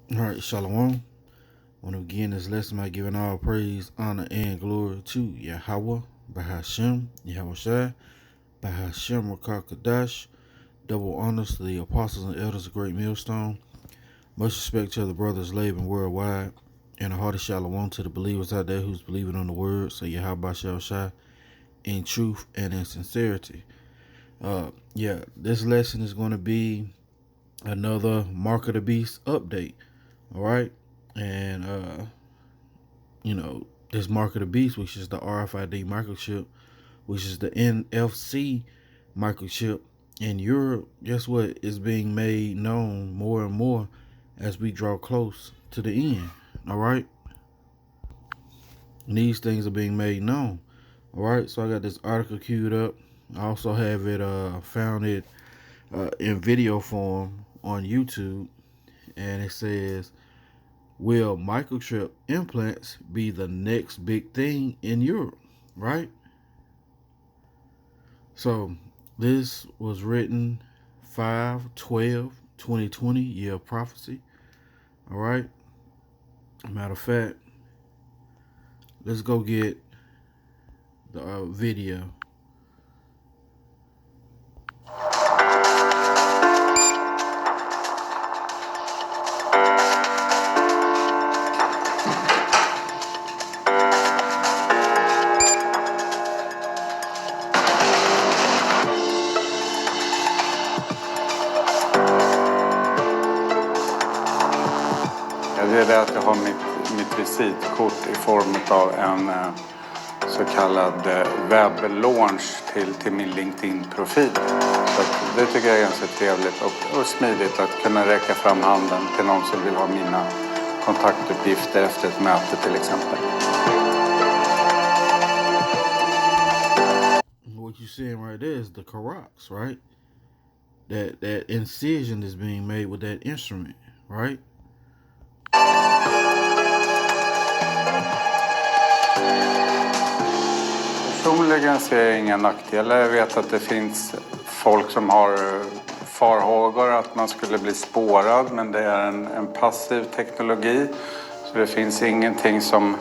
All right, Shalom. I want to begin this lesson by giving all praise, honor, and glory to Yahweh, Bahashem, Yahushua, Bahashem, Rakakadash. Double honors to the apostles and elders of Great Millstone. Much respect to the brothers labing worldwide. And a hearty shalom to the believers out there who's believing on the word. So Yahweh Shah in truth and in sincerity. This lesson is going to be another Mark of the Beast update. All right. And this mark of the beast, which is the RFID microchip, which is the NFC microchip in Europe, guess what, is being made known more and more as we draw close to the end. All right. And these things are being made known. All right. So I got this article queued up. I also have it found it in video form on YouTube, and it says, will microchip implants be the next big thing in Europe? Right? So this was written 5/12/2020, year of prophecy. All right. Matter of fact, let's go get the video. Det är att jag har mitt visitkort i form av en så kallad webblaunch till min LinkedIn-profil. Så det tycker jag är ganska trevligt och smidigt att kunna räcka fram handen till någon som vill ha mina kontaktuppgifter efter ett möte till exempel. What you're seeing right there is the carox, right? That incision is being made with that instrument, right? Personligen ser jag inga nackdelar. Jag vet att det finns folk som har farhågor att man skulle bli spårad, men det är en passiv teknologi. Så det finns ingenting som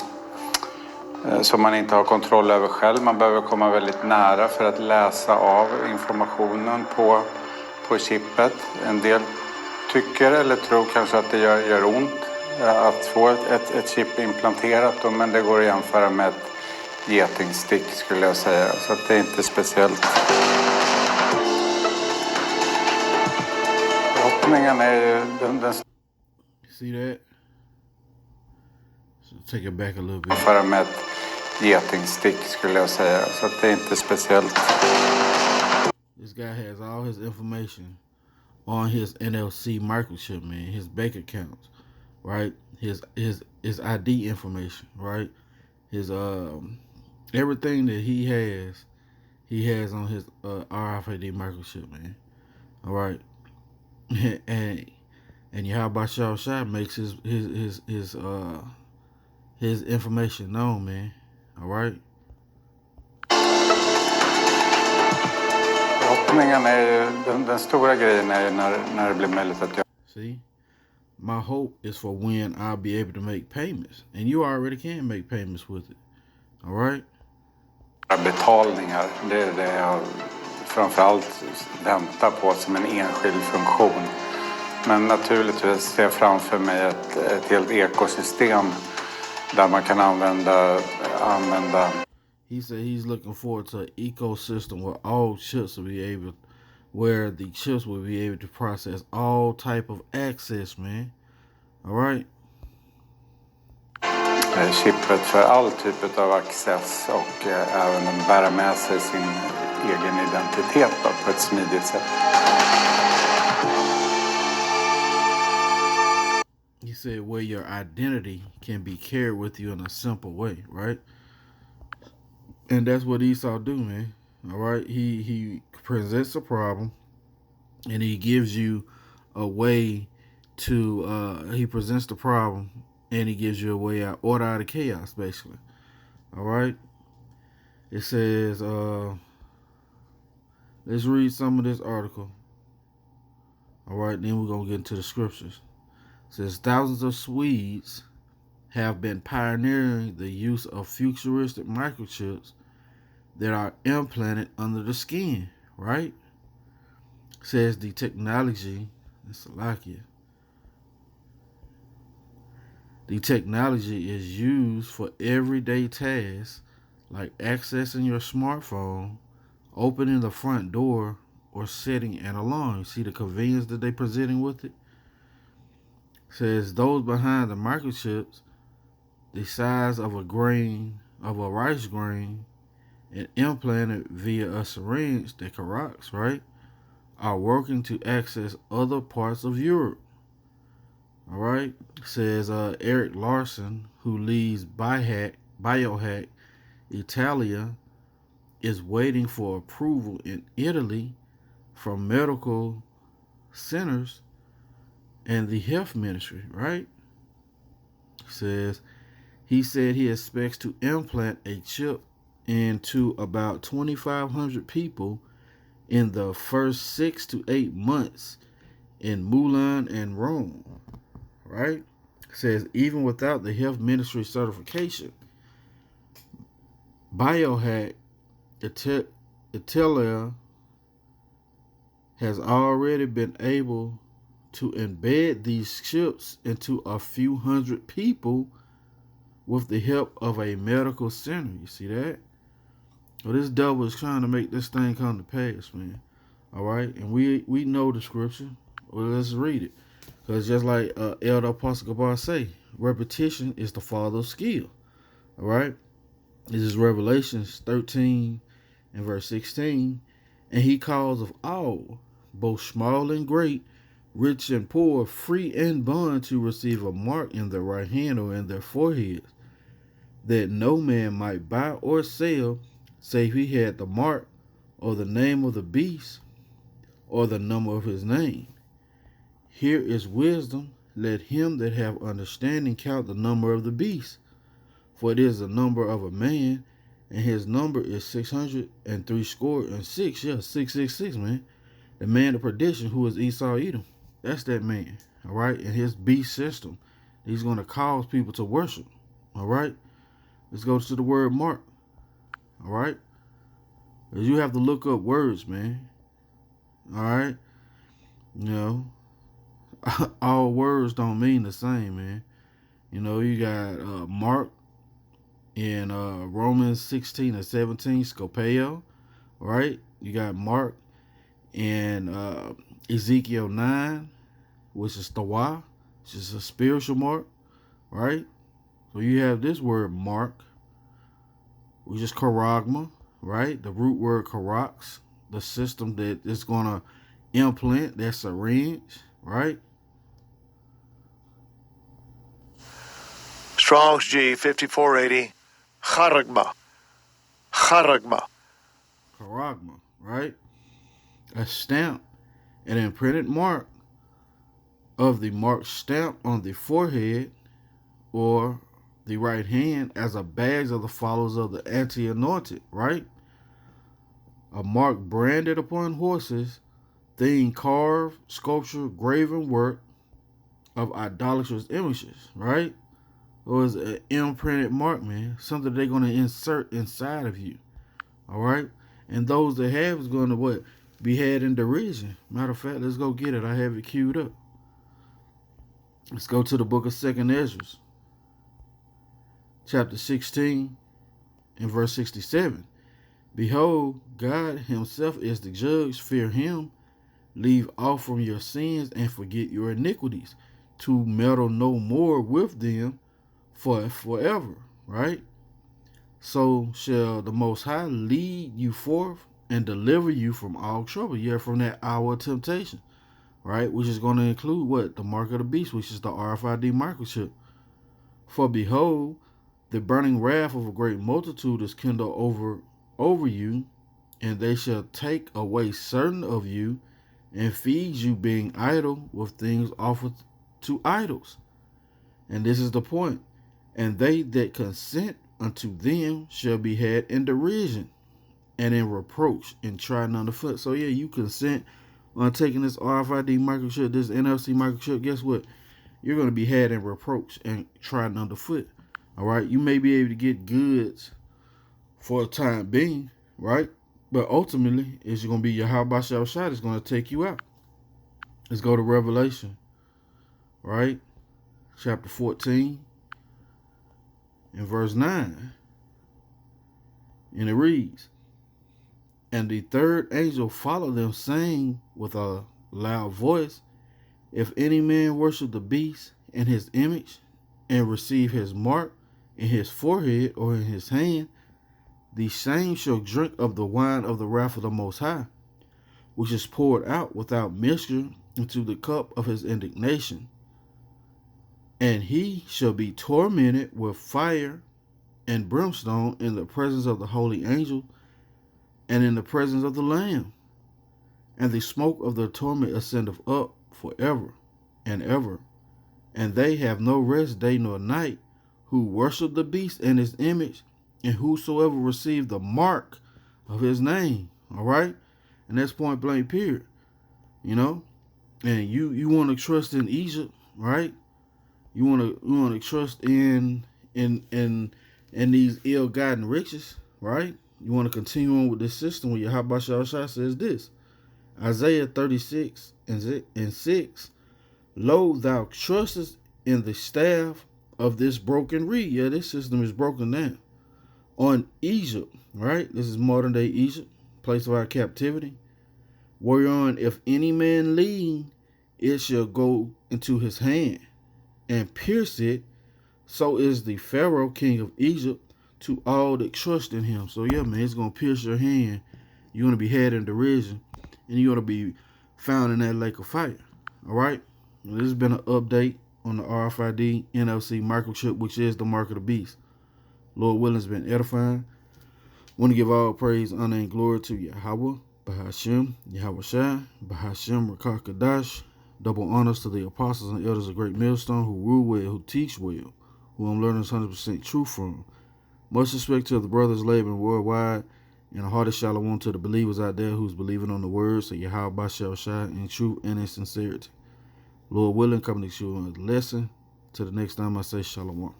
man inte har kontroll över själv. Man behöver komma väldigt nära för att läsa av informationen på chippet. En del tycker eller tror kanske att det gör ont att få ett chip implanterat, men det går att jämföra med ett getingstick skulle jag säga. Så att det är inte speciellt. Förhoppningen är ju den See that? So take it back a little bit. Jämföra med ett getingstick skulle jag säga. Så att det är inte speciellt. This guy has all his information on his NFC microchip, man. His bank accounts, right? His ID information, right? His everything that he has on his RFID microchip, man. All right, and Yahweh Shah makes his information known, man. All right. Förhoppningen är ju, den stora grejen är ju när det blir möjligt att göra. See, my hope is for when I'll be able to make payments, and you already can make payments with it. All right. Betalningar, det är det jag framförallt väntar på som en enskild funktion. Men naturligtvis ser jag framför mig ett helt ekosystem där man kan använda. He said he's looking forward to an ecosystem where all chips will be able, where the chips will be able to process all type of access, man. All right. Chippet för all typ av access och även bära med sig sin egen identitet på ett smidigt sätt. He said where your identity can be carried with you in a simple way, right? And that's what Esau do, man. All right. He presents a problem, and he gives you a way to. He presents the problem, and he gives you a way out, order out of chaos, basically. All right. It says, let's read some of this article. All right, then we're gonna get into the scriptures. says thousands of Swedes have been pioneering the use of futuristic microchips that are implanted under the skin, right? Says the technology, the technology is used for everyday tasks like accessing your smartphone, opening the front door, or setting an alarm. You see the convenience that they're presenting with it? Says those behind the microchips, the size of a rice grain, and implanted via a syringe that corrects, right, are working to access other parts of Europe. All right, says Eric Larson, who leads Biohack Italia, is waiting for approval in Italy from medical centers and the health ministry, right? Says he said he expects to implant a chip into about 2,500 people in the first 6 to 8 months in Milan and Rome, right? Says even without the health ministry certification, Biohack Italia has already been able to embed these chips into a few hundred people with the help of a medical center. You see that? Well, this devil is trying to make this thing come to pass, man. All right, and we know the scripture. Well, let's read it, because just like Elder Apostle Gabar say, repetition is the father of skill. All right, this is Revelations 13 and verse 16, and he calls of all, both small and great, rich and poor, free and bond, to receive a mark in their right hand or in their foreheads, that no man might buy or sell, save he had the mark or the name of the beast or the number of his name. Here is wisdom. Let him that have understanding count the number of the beast, for it is the number of a man, and his number is 666. Yeah, 666, man. The man of perdition, who is Esau Edom. That's that man. All right, and his beast system. He's going to cause people to worship. All right. Let's go to the word mark. All right. You have to look up words, man. All right. You know, all words don't mean the same, man. You know, you got Mark in Romans 16 and 17, Scopeo, right? You got Mark in Ezekiel 9, which is Thawa, which is a spiritual mark, right? So you have this word mark, which is charagma, right? The root word charax, the system that is going to implant that syringe, right? Strong's G 5480, charagma, Charagma, right? A stamp, an imprinted mark of the mark stamp on the forehead or the right hand as a badge of the followers of the anti-anointed, right? A mark branded upon horses, thing carved, sculpture, graven work of idolatrous images, right? Or is an imprinted mark, man. Something they're going to insert inside of you, all right? And those that have is going to what? Be had in derision. Matter of fact, let's go get it. I have it queued up. Let's go to the book of 2nd Ezra, chapter 16 and verse 67. Behold, God himself is the judge. Fear him. Leave off from your sins and forget your iniquities, to meddle no more with them for forever, right? So shall the Most High lead you forth and deliver you from all trouble. Yeah, from that hour of temptation, right? Which is going to include what? The mark of the beast, which is the RFID microchip. For behold, the burning wrath of a great multitude is kindled over you, and they shall take away certain of you and feed you, being idle, with things offered to idols. And this is the point. And they that consent unto them shall be had in derision and in reproach and trodden underfoot. So yeah, you consent on taking this RFID microchip, this NFC microchip. Guess what? you're going to be had in reproach and trodden underfoot. All right. You may be able to get goods for a time being, right? But ultimately, it's going to be Yahweh Shah is going to take you out. Let's go to Revelation, right? Chapter 14 and verse 9. And it reads, "And the third angel followed them, saying with a loud voice, If any man worship the beast and his image, and receive his mark in his forehead or in his hand, the same shall drink of the wine of the wrath of the Most High, which is poured out without mixture into the cup of his indignation. And he shall be tormented with fire and brimstone in the presence of the holy angel and in the presence of the Lamb. And the smoke of the torment ascendeth up forever and ever. And they have no rest day nor night, who worship the beast and his image, and whosoever receive the mark of his name." All right? And that's point blank period. You know? And you want to trust in Egypt, right? You want to trust in these ill-gotten riches, right? You want to continue on with this system where Yahweh Shah says this. Isaiah 36 and 6. "Lo, thou trustest in the staff of this broken reed." Yeah, this system is broken down. "On Egypt," right? This is modern day Egypt, place of our captivity. "Whereon if any man lean, it shall go into his hand and pierce it. So is the Pharaoh, king of Egypt, to all that trust in him." So yeah, man, it's going to pierce your hand. You're going to be had in derision, and you're going to be found in that lake of fire. All right? Well, this has been an update on the RFID NFC microchip, which is the mark of the beast. Lord willing, it's been edifying. Want to give all praise, honor, and glory to Yahweh, Bahashem, Yahweh Shai, Bahashem, Rakah Kadash. Double honors to the apostles and elders of Great Millstone who rule well, who teach well, who I'm learning 100% truth from. Much respect to the brothers laboring worldwide, and a hearty shalom to the believers out there who's believing on the words of Yahweh Shai in truth and in sincerity. Lord willing, coming to you on a lesson. Till the next time, I say shalom.